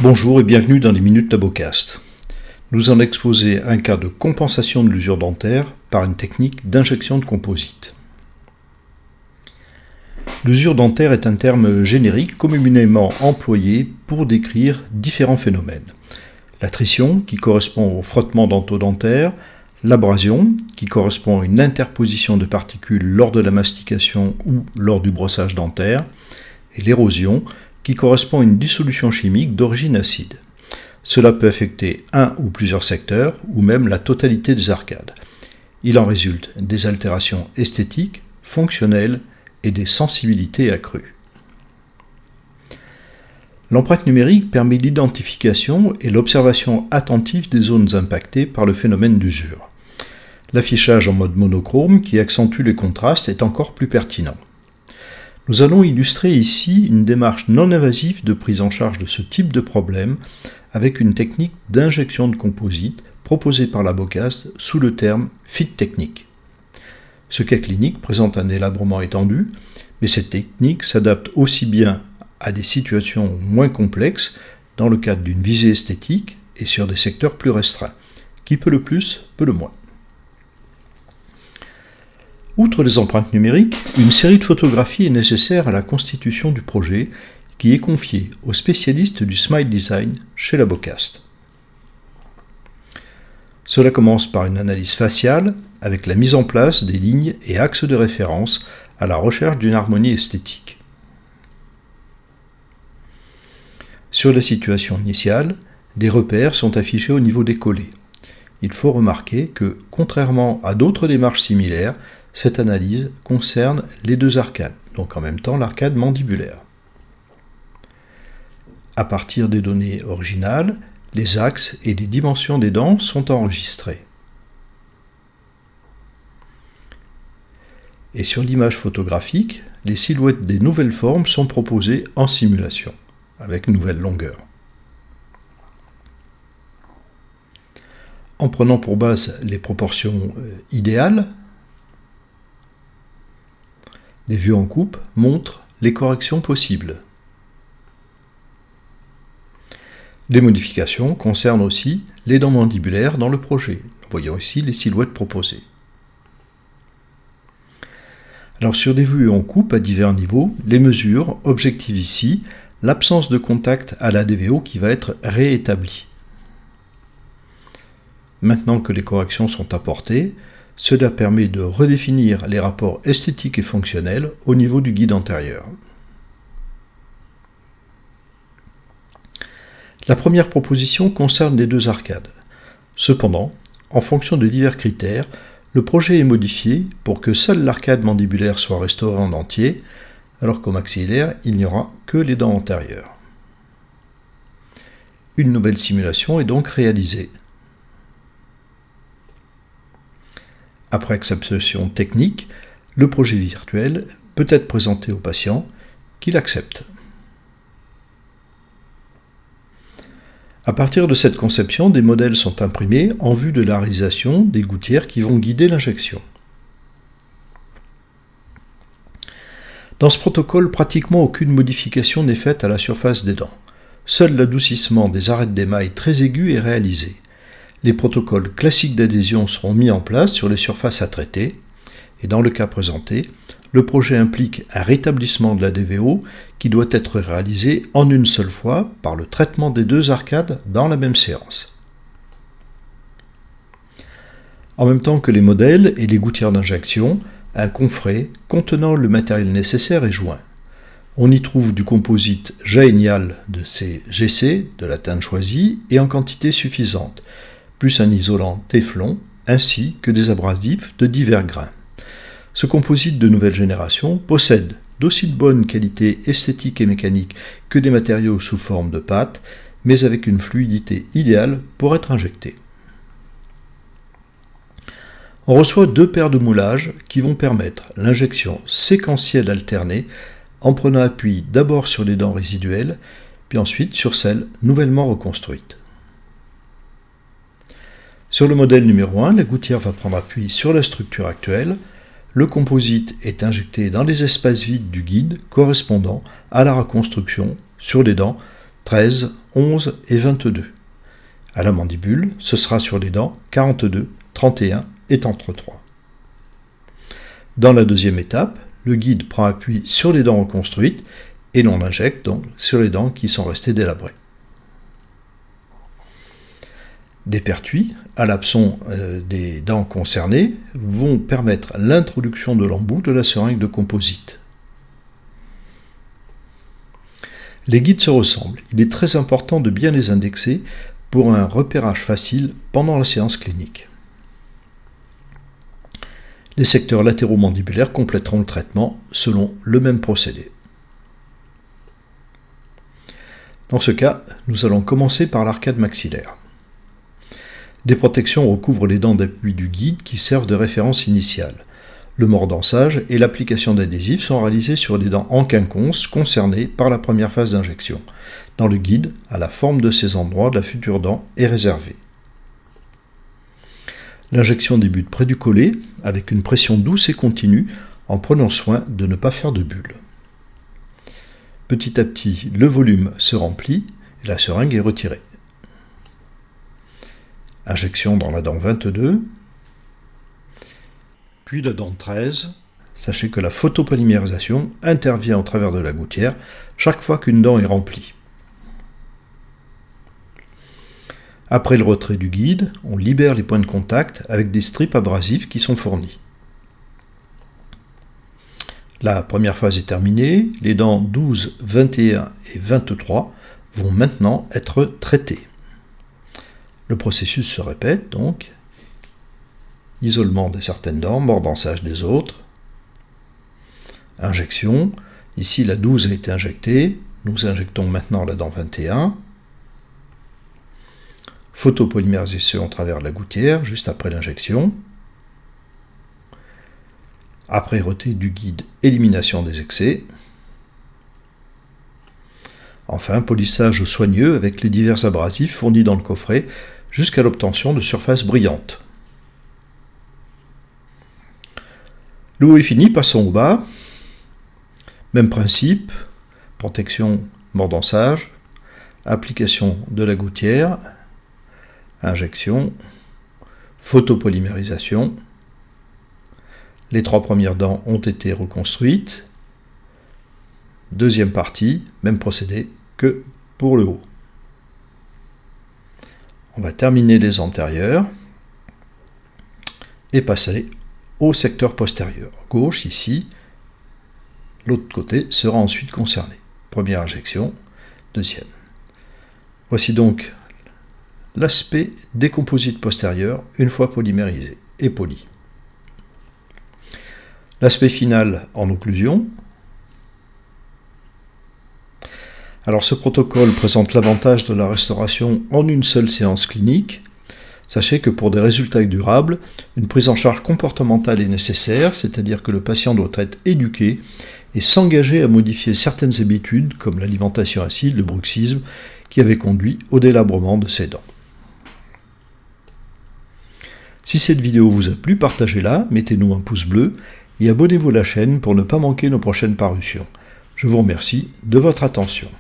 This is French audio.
Bonjour et bienvenue dans les Minutes Tabocast. Nous allons exposer un cas de compensation de l'usure dentaire par une technique d'injection de composite. L'usure dentaire est un terme générique communément employé pour décrire différents phénomènes. L'attrition, qui correspond au frottement dento-dentaire, l'abrasion, qui correspond à une interposition de particules lors de la mastication ou lors du brossage dentaire, et l'érosion, qui correspond à une dissolution chimique d'origine acide. Cela peut affecter un ou plusieurs secteurs, ou même la totalité des arcades. Il en résulte des altérations esthétiques, fonctionnelles et des sensibilités accrues. L'empreinte numérique permet l'identification et l'observation attentive des zones impactées par le phénomène d'usure. L'affichage en mode monochrome, qui accentue les contrastes, est encore plus pertinent. Nous allons illustrer ici une démarche non invasive de prise en charge de ce type de problème avec une technique d'injection de composite proposée par Labocast sous le terme FIT technique. Ce cas clinique présente un délabrement étendu, mais cette technique s'adapte aussi bien à des situations moins complexes dans le cadre d'une visée esthétique et sur des secteurs plus restreints. Qui peut le plus, peut le moins. Outre les empreintes numériques, une série de photographies est nécessaire à la constitution du projet qui est confié aux spécialistes du Smile Design chez Labocast. Cela commence par une analyse faciale avec la mise en place des lignes et axes de référence à la recherche d'une harmonie esthétique. Sur la situation initiale, des repères sont affichés au niveau des collets. Il faut remarquer que, contrairement à d'autres démarches similaires, cette analyse concerne les deux arcades, donc en même temps l'arcade mandibulaire. À partir des données originales, les axes et les dimensions des dents sont enregistrés. Et sur l'image photographique, les silhouettes des nouvelles formes sont proposées en simulation, avec nouvelle longueur. En prenant pour base les proportions idéales, des vues en coupe montrent les corrections possibles. Les modifications concernent aussi les dents mandibulaires dans le projet. Nous voyons ici les silhouettes proposées. Alors sur des vues en coupe à divers niveaux, les mesures objectivent ici l'absence de contact à la DVO qui va être réétablie. Maintenant que les corrections sont apportées, cela permet de redéfinir les rapports esthétiques et fonctionnels au niveau du guide antérieur. La première proposition concerne les deux arcades. Cependant, en fonction de divers critères, le projet est modifié pour que seule l'arcade mandibulaire soit restaurée en entier, alors qu'au maxillaire, il n'y aura que les dents antérieures. Une nouvelle simulation est donc réalisée. Après acceptation technique, le projet virtuel peut être présenté au patient qui l'accepte. À partir de cette conception, des modèles sont imprimés en vue de la réalisation des gouttières qui vont guider l'injection. Dans ce protocole, pratiquement aucune modification n'est faite à la surface des dents. Seul l'adoucissement des arêtes d'émail très aigus est réalisé. Les protocoles classiques d'adhésion seront mis en place sur les surfaces à traiter, et dans le cas présenté, le projet implique un rétablissement de la DVO qui doit être réalisé en une seule fois par le traitement des deux arcades dans la même séance. En même temps que les modèles et les gouttières d'injection, un coffret contenant le matériel nécessaire est joint. On y trouve du composite génial de CGC, de la teinte choisie, et en quantité suffisante, plus un isolant téflon, ainsi que des abrasifs de divers grains. Ce composite de nouvelle génération possède d'aussi bonne qualité esthétique et mécanique que des matériaux sous forme de pâte, mais avec une fluidité idéale pour être injecté. On reçoit deux paires de moulages qui vont permettre l'injection séquentielle alternée en prenant appui d'abord sur les dents résiduelles, puis ensuite sur celles nouvellement reconstruites. Sur le modèle numéro 1, la gouttière va prendre appui sur la structure actuelle. Le composite est injecté dans les espaces vides du guide correspondant à la reconstruction sur les dents 13, 11 et 22. À la mandibule, ce sera sur les dents 42, 31 et 33. Dans la deuxième étape, le guide prend appui sur les dents reconstruites et l'on injecte donc sur les dents qui sont restées délabrées. Des pertuis, à l'absent des dents concernées, vont permettre l'introduction de l'embout de la seringue de composite. Les guides se ressemblent. Il est très important de bien les indexer pour un repérage facile pendant la séance clinique. Les secteurs latéraux mandibulaires compléteront le traitement selon le même procédé. Dans ce cas, nous allons commencer par l'arcade maxillaire. Des protections recouvrent les dents d'appui du guide qui servent de référence initiale. Le mordançage et l'application d'adhésifs sont réalisés sur les dents en quinconce concernées par la première phase d'injection. Dans le guide, à la forme de ces endroits, la future dent est réservée. L'injection débute près du collet, avec une pression douce et continue, en prenant soin de ne pas faire de bulles. Petit à petit, le volume se remplit et la seringue est retirée. Injection dans la dent 22, puis la dent 13. Sachez que la photopolymérisation intervient au travers de la gouttière chaque fois qu'une dent est remplie. Après le retrait du guide, on libère les points de contact avec des strips abrasifs qui sont fournis. La première phase est terminée, les dents 12, 21 et 23 vont maintenant être traitées. Le processus se répète donc, isolement de certaines dents, mordançage des autres, injection, ici la 12 a été injectée, nous injectons maintenant la dent 21, photopolymérisation au travers de la gouttière, juste après l'injection. Après retrait du guide, élimination des excès. Enfin, polissage soigneux avec les divers abrasifs fournis dans le coffret jusqu'à l'obtention de surfaces brillantes. Le haut est fini, passons au bas. Même principe, protection, mordançage, application de la gouttière, injection, photopolymérisation. Les 3 premières dents ont été reconstruites. Deuxième partie, même procédé que pour le haut. On va terminer les antérieures et passer au secteur postérieur. Gauche, ici, l'autre côté sera ensuite concerné. Première injection, deuxième. Voici donc l'aspect des composites postérieurs une fois polymérisés et polis. L'aspect final en occlusion. Alors ce protocole présente l'avantage de la restauration en une seule séance clinique. Sachez que pour des résultats durables, une prise en charge comportementale est nécessaire, c'est-à-dire que le patient doit être éduqué et s'engager à modifier certaines habitudes comme l'alimentation acide, le bruxisme, qui avait conduit au délabrement de ses dents. Si cette vidéo vous a plu, partagez-la, mettez-nous un pouce bleu et abonnez-vous à la chaîne pour ne pas manquer nos prochaines parutions. Je vous remercie de votre attention.